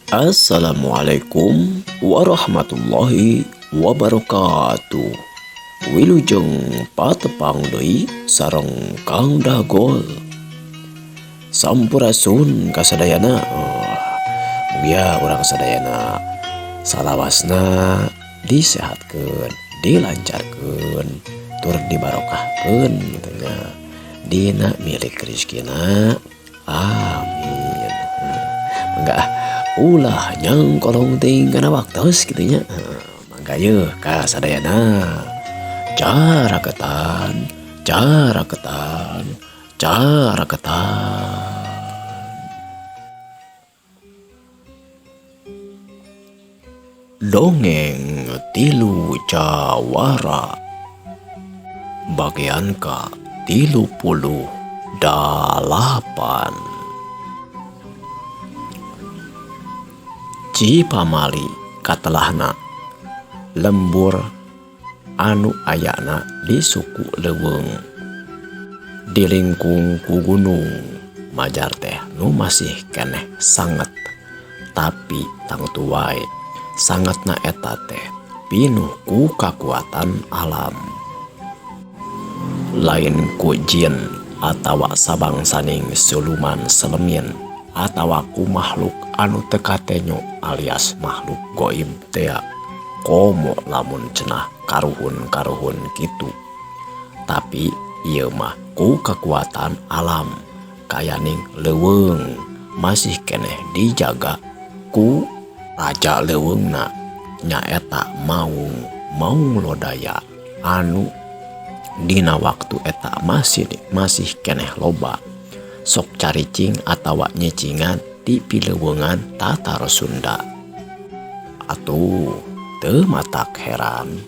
Assalamualaikum warahmatullahi wabarakatuh. Wilujeng patepang deui sareng Kang Dagol. Sampurasun kasadayana. Mugia urang sadayana salawasna disehatkeun, dilancarkeun, tur dibarokahkeun gitu nya. Dina milik rezekina. Amin. Enggak ulah nyang kolong ting kana waktos kitu nya. Mangga yeuh ka sadayana caraketan. Dongeng tilu jawara bagian ka 38. Cipamali katelahna lembur anu ayana di suku Leuweung dilingkung ku gunung majar teh nu masih keneh sanget, tapi tangtu wae sangetna eta teh pinuh ku kakuatan alam, lain ku jin atawa sabangsaning suluman selemin atawa ku makhluk anu teu katenyo alias makhluk goib teh komo lamun cenah karuhun kitu. Tapi ieu mah ku kekuatan alam kayaning Leuweung masih keneh dijaga ku raja Leuweungna nyaeta Maung Lodaya anu dina waktu eta masih keneh loba sok caricing atawa nyecingan di Pileuweungan Tatar Sunda. Atuh teu matak heran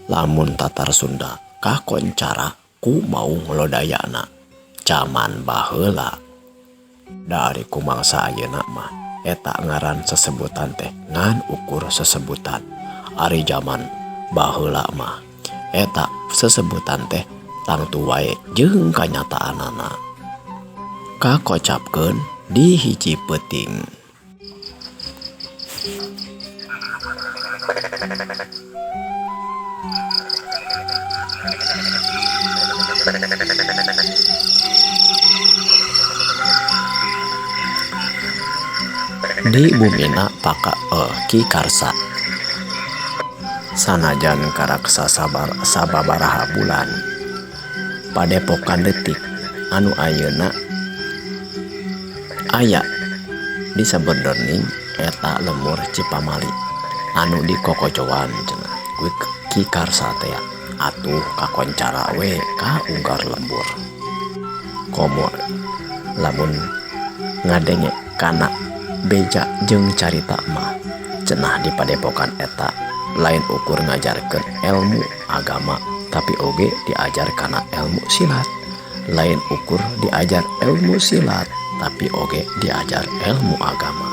lamun Tatar Sunda kakoncara ku Maung Lodayana zaman baheula. Dari kumangsa ayeuna mah eta ngaran sesebutan teh ngan ukur sesebutan. Ari zaman baheula mah eta sesebutan teh tangtu wae jeung kanyataanana kakocapkeun di hiji peuting. Di bumina paka Ki Karsa sanajan karaksa sababaraha bulan padepokan detik anu ayeuna aya di sabenerning eta lemur Cipamali anu di kokocoan cenah ku Ki Karsa teh atuh kakoncara we ka unggar lembur komo lamun ngadenge kana beja jeung carita mah cenah di padepokan eta lain ukur ngajarkeun ilmu agama tapi oge diajar kana ilmu silat, lain ukur diajar ilmu silat tapi oge diajar ilmu agama.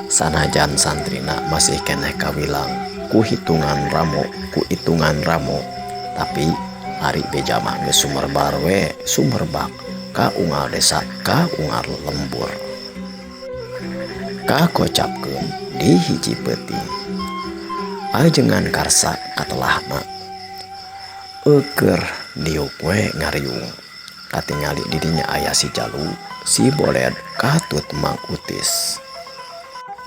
Sanajan santrina masih keneh kawilang ku hitungan ramo tapi hari beja mah geus sumerbar we sumerbak ka unggal desa ka unggal lembur. Kakocapkeun di hiji peuting ajengan Karsa katelahna euker diuk we ngariung katingali di dinya aya si Jalu si Boled katut Mang Utis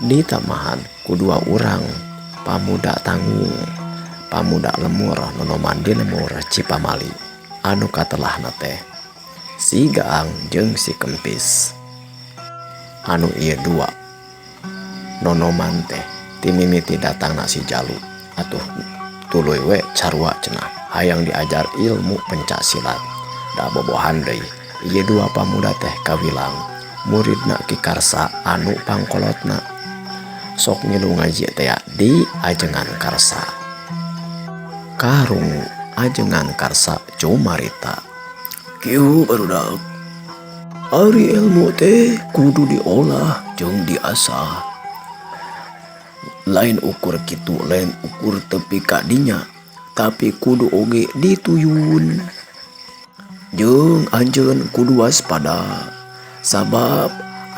ditamahan ku dua urang pamuda tanggung pamuda lemur nonoman di lemur Cipamali anu katelahna teh si Gaang jeung si Kempis anu ieu dua nonoman teh timimiti datangna si Jalu atuh tuluy we carua cenah hayang diajar ilmu pencak silat. Da bobohan deui ieu dua pamuda teh kawilang muridna Ki Karsa anu pangkolotna sok ngilu ngaji teh di ajengan Karsa. Karung ajengan Karsa cumarita kieu barudak ari ilmu teh kudu diolah jeung diasah. Lain ukur kitu lain ukur tepi kadinya tapi kudu oge dituyun jeung anjeun kudu waspada sabab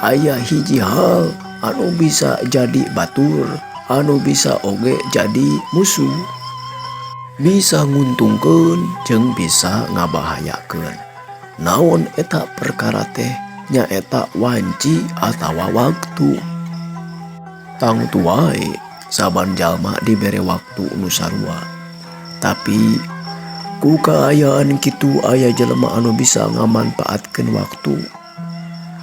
aya hiji hal anu bisa jadi batur, anu bisa oge jadi musuh, bisa nguntungkeun jeung bisa ngabahayakeun. Naon eta perkara teh nyaeta wanci atawa waktu. Tangtu wae saban jalma dibere waktu nu sarua, tapi ku kaayaan kitu aya jelema anu bisa ngamanpaatkeun waktu.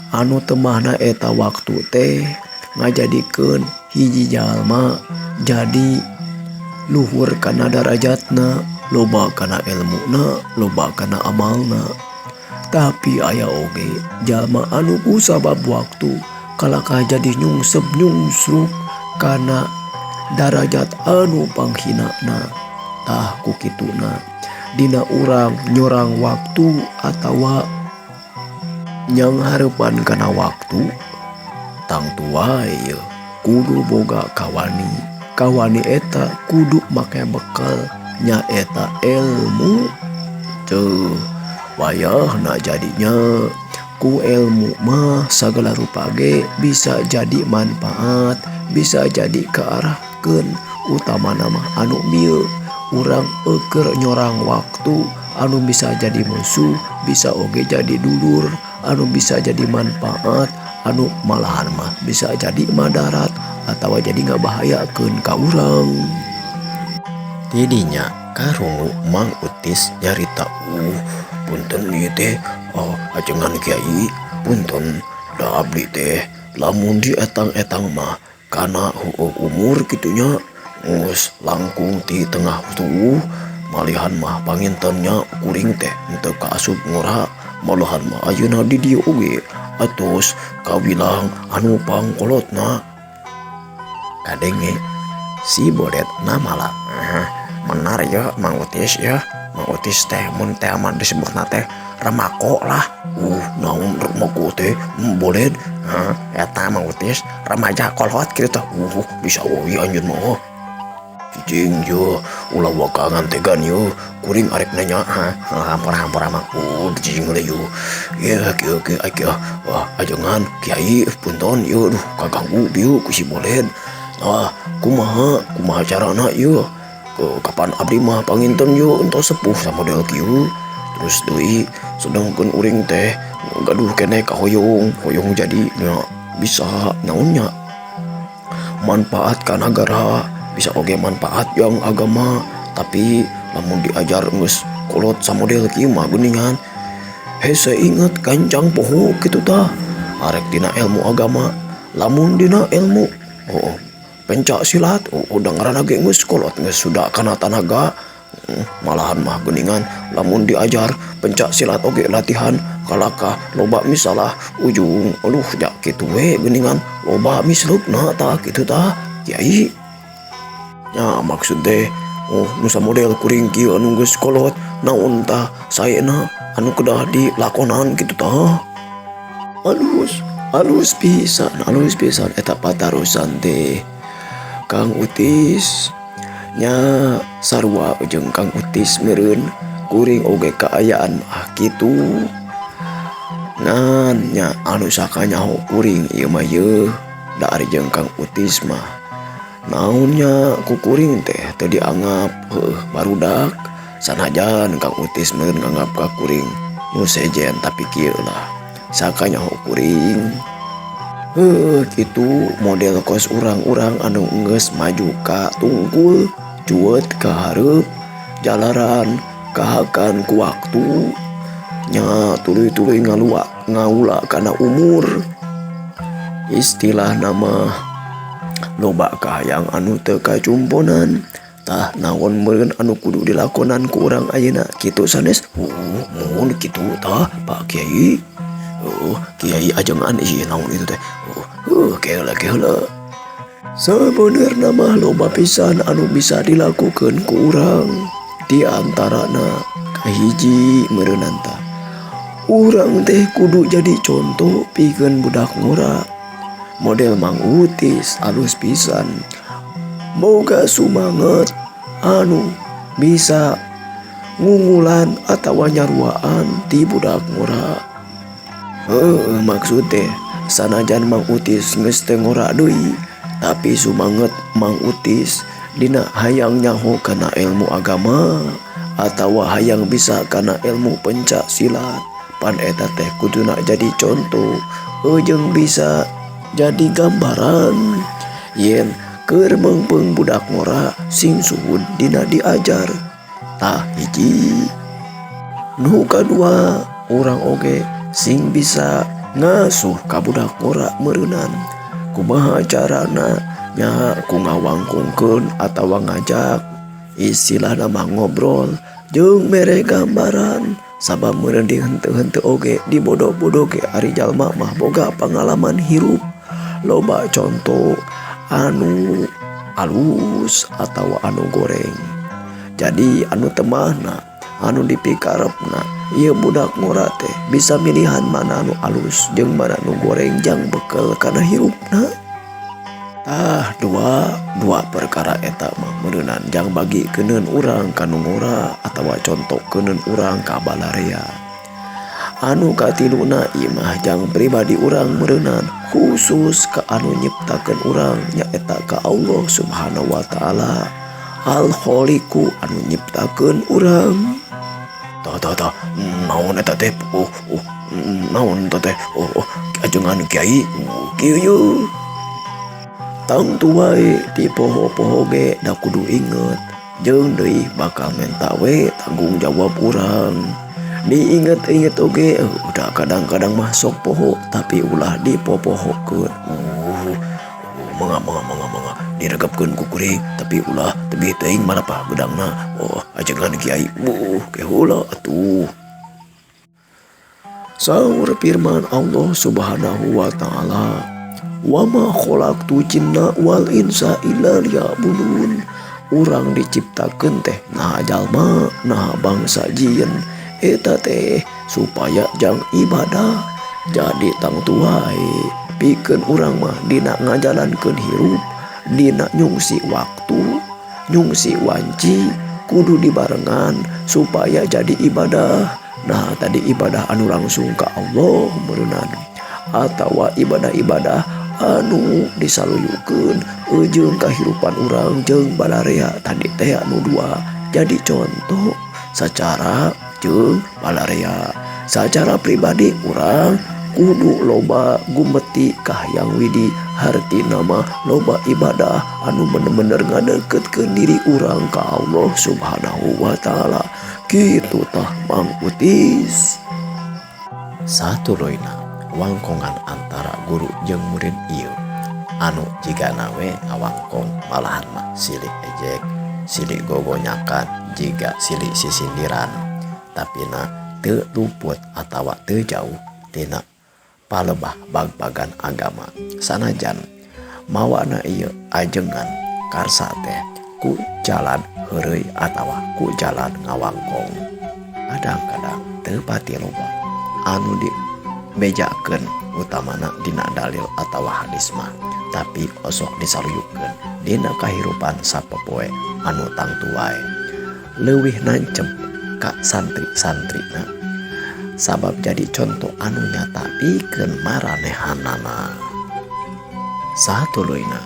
Anu temahna eta waktu teh ngajadikeun hiji jalma jadi luhur kana darajatna, loba kana ilmuna, loba kana amalna. Tapi aya oge jalma anu ku sabab waktu kalakah jadi nyungsep-nyungsruk kana darajat anu panghinana. Tah ku kituna dina urang nyorang waktu atawa nyangharepan kana waktu, tangtu wae kudu boga kawani. Kawani eta kudu make bekal nyaeta ilmu. Teu wayahna jadinya ku ilmu mah sagala rupa ge bisa jadi manfaat, bisa jadi kearahkeun. Utamana mah anu bieu urang euker nyorang waktu anu bisa jadi musuh, bisa oge jadi dulur, anu bisa jadi manfaat, anu malahan mah bisa jadi madarat atawa jadi ngabahayakeun ka urang. Tidinya karungu Mang Utis nyarita, punten ieu teh ajengan Kiai, punten da abdi teh lamun di etang-etang mah kana umur kitunya geus langkung ti tengah tubuh, malihan mah pangintennya kuring teh henteu kaasup ngora, malahan mah ayeuna di dieu oge atos kawilang anu pangkolotna. Kadenge si bodet namala, benar ya Mang Utis ya, Mang Utis teh mun teh aman disebutna teh remako lah. Naon remako teh bodet? Eta Mang Utis remaja kolot kitu teh. Bisa we anjeun mah. Cicing yo ulah wakangan tegan yo kuring arek nanya hampura-hampura mah cicing le yo. Ya kieu wah ajengan Kiai punten yo duh kaganggu bieu ku si bodet. Kumaha carana yo? Kapan abdi mah panginten yo entos sepuh sama model kieu. Terus deui sedengkeun uring teh gaduh keneh ka hoyong jadi nya bisa naonnya manfaat ka nagara, bisa oge manfaat yang agama. Tapi lamun diajar geus kolot sa model kieu mah geuningan hese inget kancang poho kitu tah. Arek dina ilmu agama, lamun dina ilmu pencak silat udah ngaranna ge geus kolot geus sudah kana tanaga. Malahan mah geuningan lamun diajar pencak silat oge latihan kalakah loba misalah ujung jak kitu we geuningan loba misleupna tah kitu tah Kiai. Ya maksud teh nu model kuring kieu anu geus kolot naon tah saena anu kedah dilakonan kitu tah. Alus pisan eta patarosan teh Kang Utis. Nya sarua jeung Kang Utis meureun kuring oge kaayaan kitu. Ngan nya anu sakanyaho kuring ieu mah yeuh da ari jeung Kang Utis mah naonnya ku kuring teh teu dianggap barudak. Sanajan Kang Utis meureun nganggap ka kuring nu sejen, tapi kieu lah sakanyaho kuring kitu model kos urang-urang anu geus maju ka tungkul cuet ka hareup jalaran kahakan ku waktu nya tuluy-tuluy ngaula kana umur. Istilah nama loba kahayang anu teu kacumponan. Tah naon meureun anu kudu dilakonan ku urang ayeuna kitu sanes? Mun kitu tah Pak Kiai. Kiai ajengan ieu naon itu teh. Keula. Sabenerna mah loba pisan anu bisa dilakukeun ku urang. Di antarana kahiji meureunna tah urang teh kudu jadi contoh pikeun budak ngora. Model Mang Utis alus pisan boga sumanget anu bisa ngungulan atawa nyaruaan ti budak ngora. Maksud teh sanajan Mang Utis geus teu ngora deui, tapi sumanget Mang Utis dina hayang nyaho kana ilmu agama atawa hayang bisa kana ilmu pencak silat, pan eta teh kuduna jadi contoh jeung bisa jadi gambaran yen keur meungpeung budak ngora sing suhud dina diajar. Tah hiji. Nu kadua, urang oge sing bisa ngasuh ka budak ngora meureunnan. Kumaha carana? Nya ku ngawangkungkeun atawa ngajak, istilahna mah ngobrol jeung mere gambaran. Sabab meureun di henteu-henteu oge di bodo-bodo ge ari jalma mah boga pangalaman hirup. Loba contoh anu alus atawa anu goreng. Jadi anu temahna, anu dipikarepna, ieu budak ngora teh bisa milihan mana anu alus jeung mana anu goreng jang bekel kana hirupna. Tah dua perkara eta mah meureunnan jang bagikeun urang ka nu ngora atawa contohkeun urang ka balarea. Anu katiluna ieu mah jang pribadi urang meureunnan khusus ka anu nyiptakeun urang nyaeta ka Allah Subhanahu wa taala Al-Khaliqu anu nyiptakeun urang. Tah naon eta teh? Naon eta teh? Ajengan kiai kieu. Tang tuai di poho-poho ge da kudu inget jeung deui bakal menta we tanggung jawab urang. Diinget-inget oge udah kadang-kadang mah sok poho tapi ulah dipopohokeun. Mangga diregepkeun ku kuring tapi ulah tebih teuing malapah bedangna. Ajengan kiai ke heula atuh. Saur firman Allah Subhanahu wa taala, "Wa ma khalaqtu jinna wal insa illa liya'budun." Urang diciptakeun teh nah jalma nah bangsa jin eta teh supaya jang ibadah. Jadi tang tuai pikeun urang mah dina ngajalankeun hirup, dina nyungsi waktu, nyungsi wanci kudu dibarengan supaya jadi ibadah. Nah tadi ibadah anu langsung ka Allah meureunnan atawa ibadah-ibadah anu disaluyukeun jeung kahirupan urang jeung balarea tadi teh anu dua. Jadi contoh sacara jeung balarea. Sacara pribadi urang kudu loba gumeti kahyang widi hartina mah loba ibadah anu bener-bener ngadeketkeun diri urang ka Allah Subhanahu wa taala. Kitu tah Mang Utis. Satuluyna wangkongan antara guru jeung murid ieu anu jigana we ngawangkong malahan mah silih ejek, silih gogonyakan jiga silih sisindiran, tapina teu luput atawa teu jauh tina palebah bag-bagan agama. Sanajan mawana ieu ajengan karsa teh ku jalan heureuy atawa ku jalan ngawangkong. Kadang-kadang teu pati loba anu dibejakeun utamana dina dalil atawa hadis mah, tapi osok disaluyukeun dina kahirupan sapopoe anu tangtu wae. Leuwih nancep ka santri-santrina sabab jadi contoh anu nyata pikeun maranehanana. Satuluyna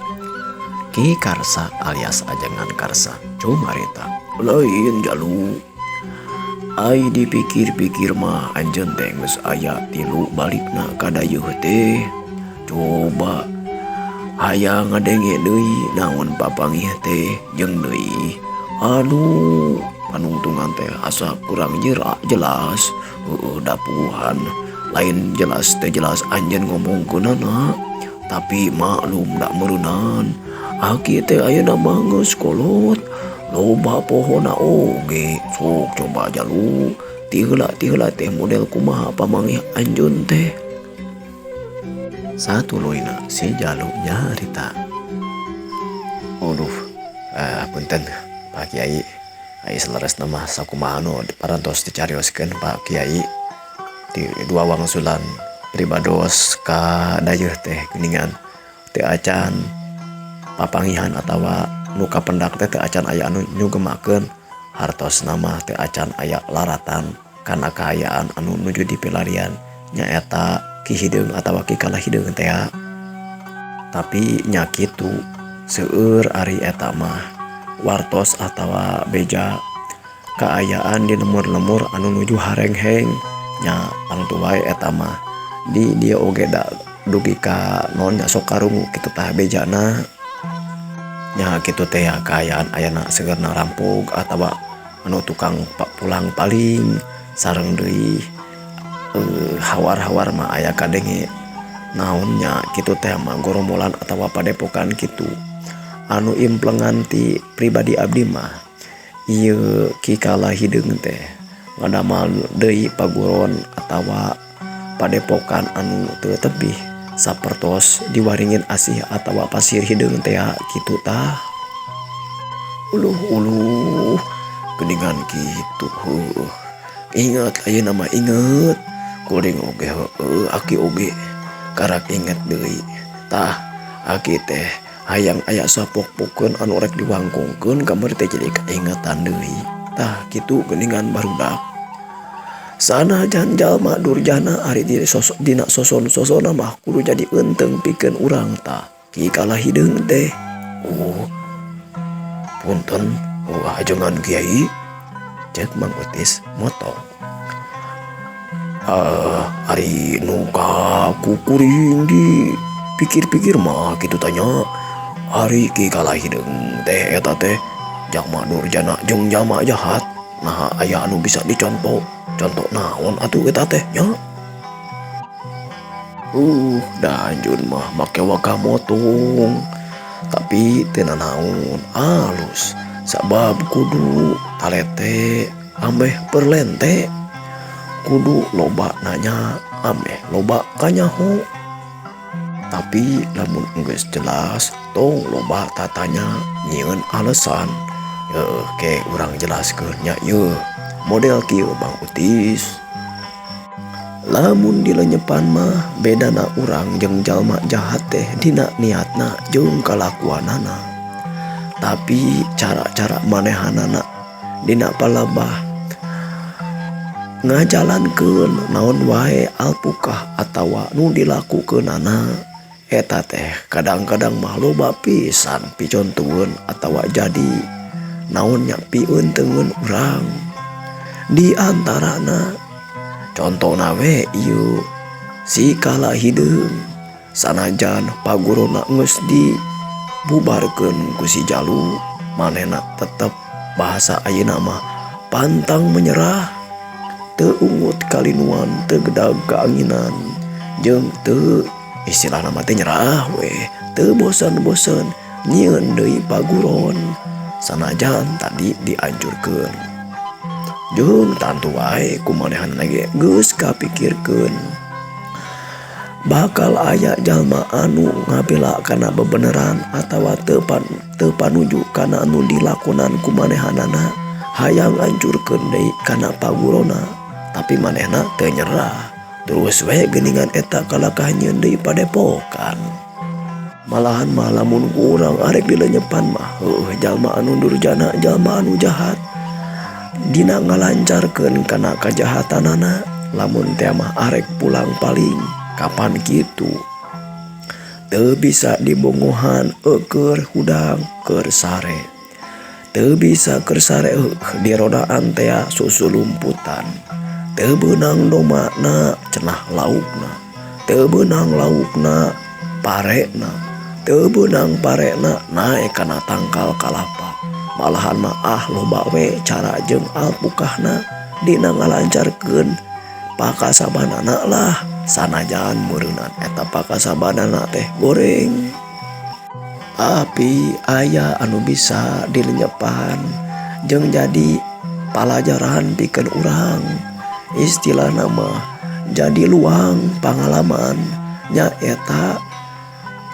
Ki Karsa alias ajengan Karsa cumarita lain jalu. Ai dipikir-pikir mah anjeun teh geus aya tilu balikna ka dayeuh teh. Coba hayang ngadenge deui naon papangih teh jeung deui anu panungtungan teh asa kurang jelas. Dapuhan lain jelas teh jelas anjeun ngomongkeunana tapi maklum da meureunnan aki teh ayeuna mah geus kolot loba pohona oge. Sok coba jalu ti heula teh model kumaha pamangih anjeun teh. Satuluyna si jalu nyarita, punten Pak Kiai, ai saleresna mah sakumaha anu parantos dicarioskeun Pak Kiai di dua wangsulan pribados ka dayeuh teh geuningan teu acan papangihan atawa nu kapendak teh teu acan aya anu nyugemakeun hartosna mah teu acan aya laratan kana kaayaan anu nuju dipilarian nyaeta ki hideung atawa ki kalah hideung teh. Tapi nya kitu seueur ari eta mah wartos atawa beja kaayaan di lemur-lemur anu nuju harengheng nya pangtu wae eta mah di dia oge da dugi ka non nya sok karungu kitu tah bejana nya kitu teh kaayaan ayana segerna rampug atawa anu tukang pulang paling sareng deui hawar-hawar mah aya kadenge naonnya kitu teh mah goromolan atawa padepokan kitu anu implengan ti pribadi abdi mah ieu ki kalah hideung teh ngadamal deui paguron atawa padepokan anu teu tebih sapertos diwaringin asih atawa pasir hideung teh kitu tah. Uluh geuningan kitu. Ingat ayeuna mah inget kuring oge heueuh aki oge karak inget deui tah aki teh hayang aya sapok-pokkeun anu rek diwangkungkeun kamari teh jadi kaingatan deui tah kitu geuningan barudak. Sanajan jalma durjana ari dina soson-sosona mah kudu jadi eunteng pikeun urang tah ki kalah hideung teh. Punten ajengan Kiai cek Mang Utis motong. Ari nuka kukuring di pikir-pikir mah kitu tanya ari ki kalah hideung teh eta teh jalma durjana jeung jalma jahat nah aya anu bisa dicontoh naon atuh eta teh nya. Danjun mah make waka motong tapi teu naon alus sabab kudu talete ambeh perlente kudu loba nanya ameh loba kanyaho. Tapi lamun geus jelas tong loba tatanya nyieun alesan ke urang jelaskeun nya ieu model kieu Bang Utis. Lamun dilenyepan mah bedana urang jeung jalma jahat teh dina niatna jeung kalakuanana. Tapi cara-cara manehanana dina palebah ngajalankeun naon wae alpukah atawa nu dilakukeunana eta teh kadang-kadang mah loba pisan picontoeun atawa jadi naon nya pieunteueun urang. Di antarana contona we ieu si kalah hideung sanajan pagurona geus dibubarkeun ku si Jalu manehna tetep bahasa ayeuna mah pantang menyerah teu ungut kalinuan teu gedag kaanginan jeung teu istilahna mah teh nyerah we teu bosen-bosen nyieun deui paguron sanajan tadi dianjurkeun jeung tantu wae kumanehanna ge geus kapikirkeun bakal aya jalma anu ngabela kana bebeneran atawa teu panuju kana anu dilakonan kumanehanana hayang anjurkeun deui kana pagurona tapi manehna teu nyerah terus we geuningan eta kalakah nyieun deui padepokan. Malahan mah lamun urang arek dilenyepan mah jalma anu durjana jalma anu jahat dina ngalancarkeun kana kajahatanana lamun teh mah arek pulang paling kapan kitu teu bisa dibongohan keur hudang keur sare teu bisa keur sare di rodaan teh susulumputan teu beunang domana cenah laukna teu beunang laukna parena teu beunang parena naek kana tangkal kalapa. Malahan mah loba we cara jeung alpukahna dina ngalancarkeun pakasabanana lah sanajan meureunnan eta pakasabanana teh goreng. Tapi aya anu bisa dilenyepan jeung jadi palajaran pikeun urang istilahna mah jadi luang pangalaman nya eta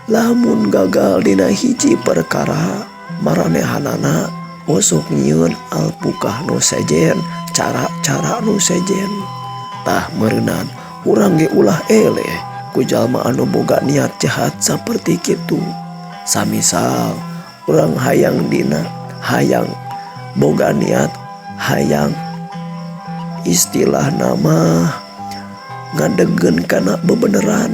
lamun gagal dina hiji perkara maranehanana osok nyieun alpukah nu sejen cara-cara nu sejen tah meureunan urang ge ulah eleh ku jalma anu boga niat jahat saperti kitu. Samisal urang hayang boga niat hayang istilah nama ngadegen kana bebeneran,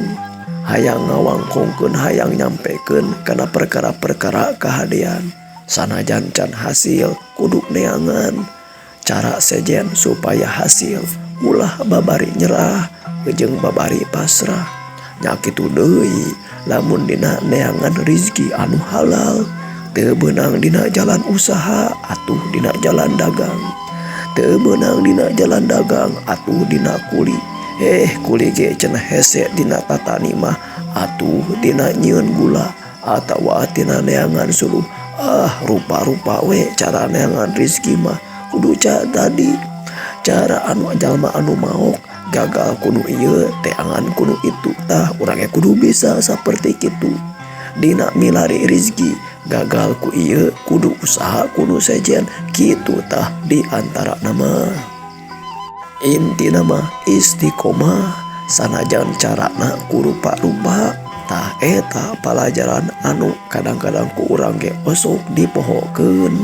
hayang ngawangkongkeun hayang nyampekeun kana perkara-perkara kahadian. Sanajan can hasil kudu neangan cara sejen supaya hasil, ulah babari nyerah jeung babari pasrah. Nya kitu deui lamun dina neangan rizki anu halal, teu beunang dina jalan usaha atuh dina jalan dagang, teu beunang dina jalan dagang atuh dina kuli. Kuli ge cenah hese dina tatani mah atuh dina nyieun gula atawa tina neangan suluh. Rupa-rupa we cara neangan rizki mah kudu tadi cara anu jalma anu maok gagal kudu ieu teangan kudu itu tah urang kudu bisa saperti kitu. Dina milari rizki gagal ku ieu kudu usaha kudu sejen kitu tah di antara nama intina mah istiqomah sanajan carana ku rupa-rupa. Tah eta pelajaran anu kadang-kadang ku urang ge osok dipohokeun.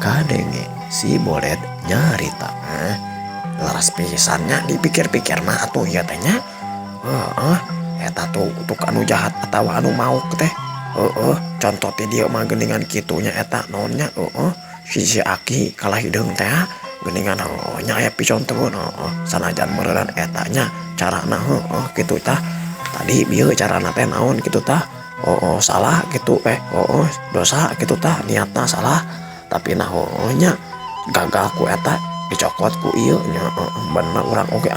Kadenge si Bolet nyarita laras pisannya dipikir-pikir mah atuh ieu teh nya. Eta tuh untuk anu jahat atawa anu mauk teh. Contoh teh dieu mah geuningan kitunya eta naonnya si Aki kalah hideung teh geuningan nya aya picontohkeun sanajan meureun eta nya carana kitu tah. Tadi bieu carana teh naon kitu tah. Salah kitu dosa kitu tah niatna salah tapi nah nya gagal ku eta dicokot ku ieu nya bener urang oge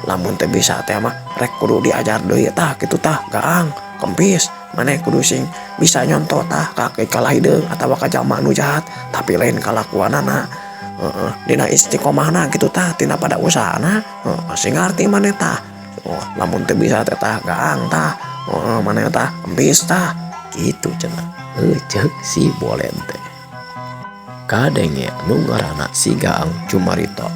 lamun teu bisa teh mah rek kudu diajar deui tah kitu tah gaang kempis maneh kudu sing bisa nyontot tah ka kalah hideung atawa ka jalma anu jahat tapi lain kalakuanana dina istiqomahna kitu tah tina pada usahana sing ngarti maneh tah. Lamun teu bisa teh tah gaang tah maneh tah kempis tah kitu cenah ceuk si Bolet teh. Kadenge nu ngaranna si Gaang cumarita,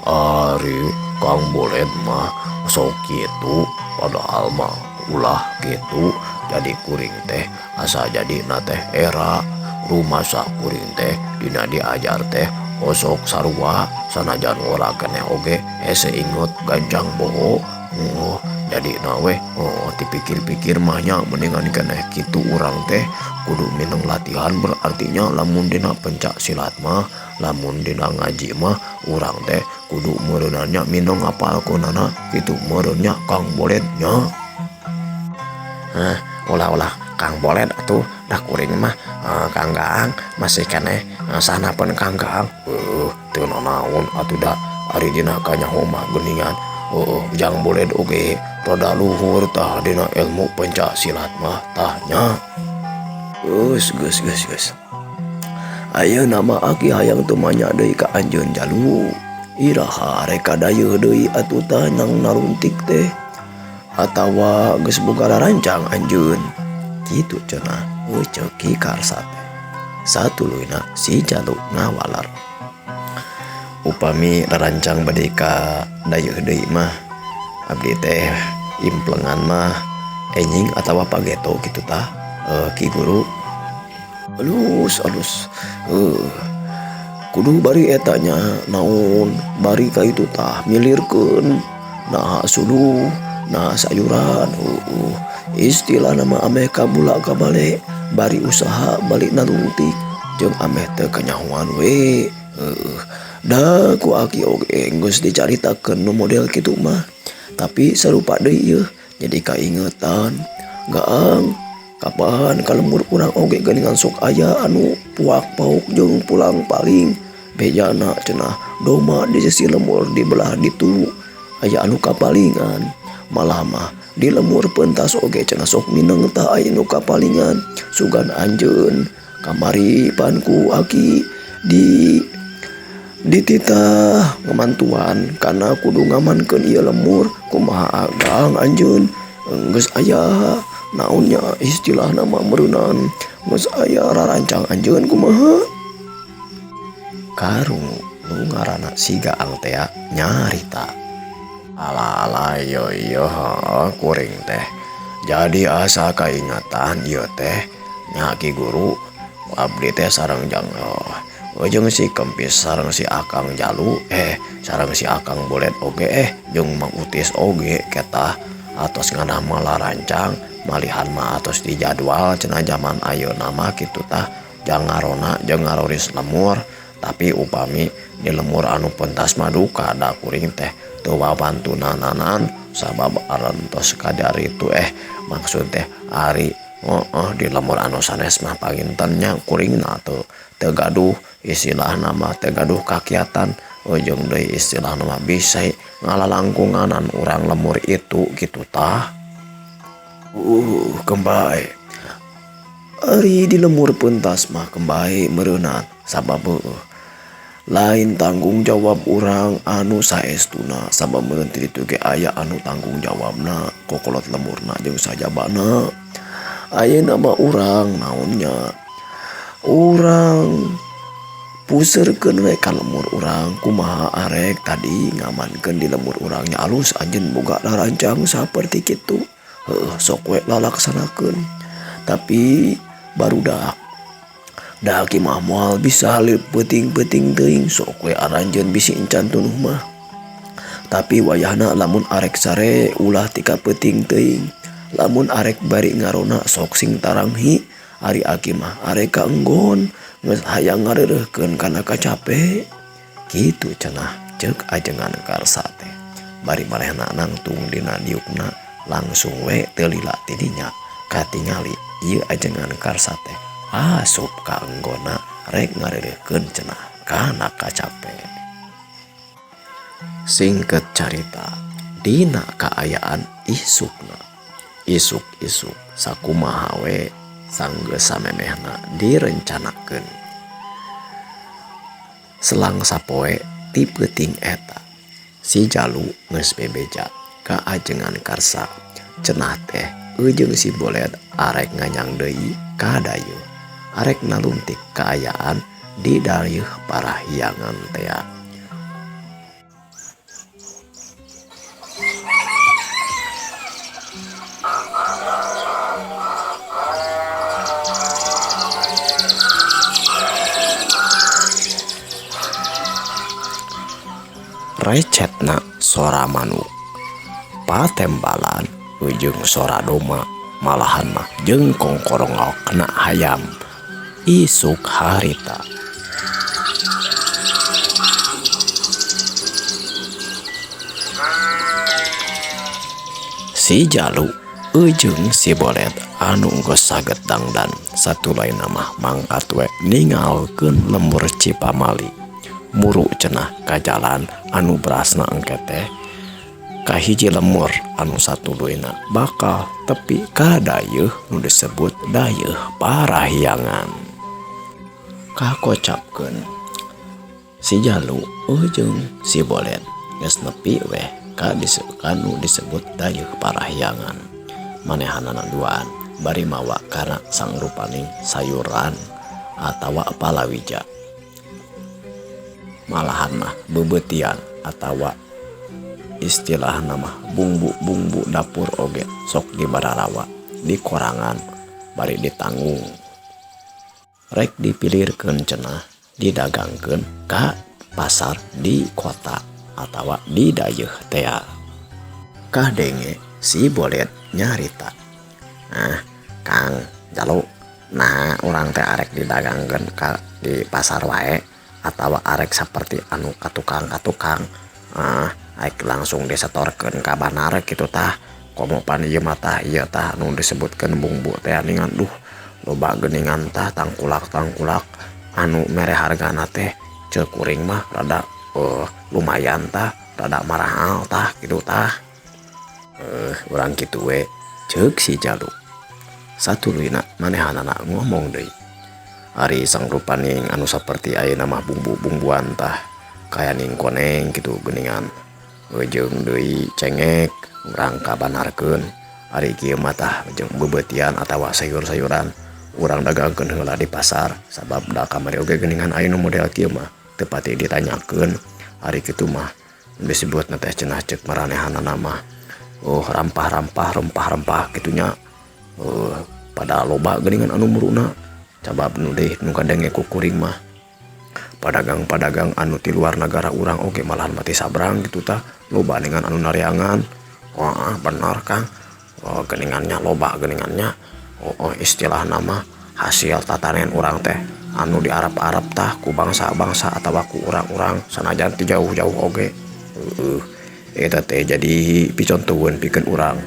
ari Kang Bolet mah sok kitu padahal mah ulah kitu jadi kuring teh asa jadina teh era rumasa kuring teh dina diajar teh osok sarua sanajan ora keneh oge hese inget ganjang boho. Jadi nawe dipikir-pikir mahnya mendingan keneh kitu urang teh kudu mineng latihan berartinya lamun dina pencak silat mah lamun dina ngaji mah urang teh kudu meureunanya mineng ngapalkeunana kitu meureunnya Kang Bolet nya. Ulah Kang Bolet atuh dah kuring mah Kang Gaang masih keneh sanapeun Kang Gaang teu naon atuh da ari dina kanyaho mah geuningan Jang Bolet oge rada luhur tah dina ilmu pencak silat mah tah nya. Geus ayeuna mah Aki hayang teu manya deui ka anjeun jalu iraha rek kadayeuh deui atuh tah nang naruntik teh atawa geus boga rancang anjeun kitu cenah ceuk Ki Karsa teh. Satuluyna si Jalu ngawalar, upami rancang bade ka dayeuh deui mah abdi teh implengan mah enjing atawa pageto kitu tah Ki Guru. Alus kudu bari etanya naon bari ka itu tah milirkeun nah suluh nah sayuran istilah nama ameh kabula kabale bari usaha balik naruntik jeung ameh teu kanyahoan we. Da ku Aki oge geus dicaritakeun nu model kitu mah tapi sarupa deui jadi kaingetan. Gaang kapan kalembur urang oge geuningan sok aya anu puak pauk jeung pulang paling bejana cenah doma di sisi lemur dibelah ditu aya anu kapalingan malah mah di lemur pentas oge cenah sok mineng tah aya nu kapalingan sugan anjeun kamari panku Aki di titah ngamantuan kana kudu ngamankeun ieu lemur kumaha Gaang anjeun geus aya naonnya istilah nama meureunan geus aya rarancang anjeun kumaha. Karung nu ngaranna si Gaang teh nyarita, ala yo kuring teh jadi asa kaingatan ieu teh nya Ki Guru abdi teh sareng jang jeung si Kempis sareng si Akang Jalu sareng si Akang Bolet oge jeung Mang Utis oge ketah atos nganah malah rancang malihan mah atos di jadwal cenah zaman ayeuna mah kitu tah jang ngarona jeung ngaroris lemur tapi upami di lemur anu pentas madu kada kuring teh teu wabantunananan sabab arantos kadar itu maksud teh ari di lemur anu sanes mah pangintennya kuringna teu gaduh istilah nama teu gaduh kakiatan jeung deui istilah nama bisa ngalalangkunganan urang lemur itu gitu tah kembali ari di lemur pentas mah kembali mereunat sabab lain tanggung jawab urang anu saestuna sabab meureun ti ditu ge aya anu tanggung jawabna kokolot lemurna jeung sajabana ayeuna mah urang naonnya urang puseurkeun we ka lemur urang kumaha arek tadi ngamankeun di lemur urangnya alus anjeun boga rancang saperti kitu sok we lalaksanakeun tapi barudak da kimah moal bisa peuting-peuting teuing sok we aranjeun bisi encan tunuh mah tapi wayahna lamun arek sare ulah tika peuting teuing lamun arek bari ngarona sok sing taranghi ari aki mah arek kaenggon geus hayang ngareureuhkeun kana kacape kitu cenah ceuk ajengan karsa teh bari manehna nangtung dina diukna langsung we teu lila ti dinya katingali ieu ajengan karsa teh asup ka enggona rek ngareureuhkeun cenah kana kacape. Singket carita dina kaayaan isukna isuk sakumaha we sanggeus samemehna direncanakeun selang sapoe ti peuting eta si Jalu geus bebeja ka ajengan karsa cenah teh jeung si Bolet arek nganyang deui ka dayeuh arek naluntik kaayaan di dayeuh parahyangan teh. Recetna sora manuk patembalan ujung sora doma malahan mah jeung kongkorongok kena hayam isuk harita si Jalu ujung si Bolet anu geus saged dangdan satu lain mah mangkat we ningalkeun lemur Cipamali muru cenah ka jalan anu berasna engke teh ka hiji lemur anu satuluina bakal tepi ka dayeuh nu disebut dayeuh parahyangan. Kakocapkeun si Jalu jeung si Bolet geus nepi we ka anu disebut dayeuh parahyangan manehanana duaan bari mawa kana sangrupaning sayuran atawa palawija malahan mah bebeutian atawa istilah nama bumbu-bumbu dapur oge sok dibararawa di korangan bari ditanggung rek dipilirkeun cenah didagangkeun ka pasar di kota atawa di dayeuh teh. Kadenge si Bolet nyarita Kang Jalu nah urang teh arek didagangkeun ka di pasar wae atawa arek seperti anu katukang aik langsung disetorkeun ka banar kitu tah komo pan ieu mah tah ieu tah anu disebutkeun bumbu teh ningan loba geuningan tah tangkulak anu mere hargana teh ceuk kuring mah rada lumayan tah rada mahal tah kitu tah urang kitu we ceuk si Jalu satuluyna manehanana ngomong deui ari sangrupaning anu saperti ayeuna mah bumbu-bumbuan tah kaya ning koneng kitu geuningan jeung deui cengek urang kabanarkeun ari kieu mah tah jeung bebeutian atawa sayur-sayuran urang dagangkeun heula di pasar sabab da kamari oge geuningan aya nu model kieu mah teu pati ditanyakeun ari kitu mah disebutna teh cenah ceuk maranehanana mah rempah-rempah kitunya pada loba geuningan anu muruna sabab nu deui nu kadenge ku kuring mah Padagang-padagang anu ti luar negara urang oge malahan mati sabrang gitu tah, loba dengan anu nariangan. Wah benar Kang, geningannya loba geningannya. Istilah nama hasil tatanen urang teh anu di Arab-Arab tah ku bangsa-bangsa atau ku urang-urang sanajan ti jauh-jauh oge. Eta teh jadi picontohan pikeun urang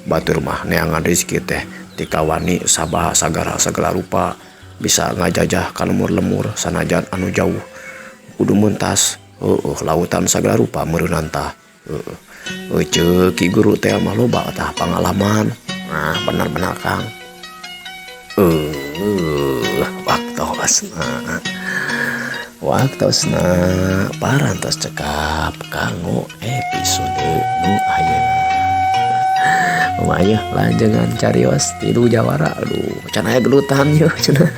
batur mah neangan rezeki teh ti kawani sabaha sagala rupa bisa ngajajah ka lemur-lemur sanajan anu jauh kudu mentas lautan sagala rupa meureunna tah. Ceuk ki guru teh mah loba tah pangalaman. Nah benar-benar Kang. Waktosna parantos cekap kanggo episode nu ayeuna. Aya lanjengan carios tilu jawara. Aduh can aya gelutan yeuh cenah.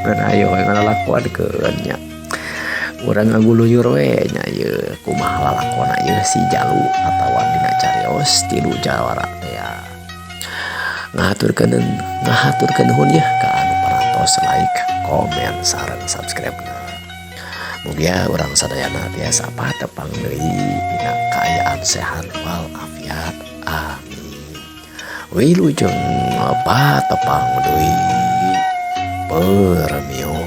Ngan ayo ngalakuankeun nya. Urang ngaguluyur we nya ieu kumaha lalakonna ieu si Jalu atawa dina carios tilu jawara teh ya. Ngahaturkeun nuhun ya ka anu parantos like, komen, sareng subscribe. Mugia urang sadayana tiasa patepang deui dina kaayaan sehat wal afiat. Amin. Wilujeng patepang deui. Permio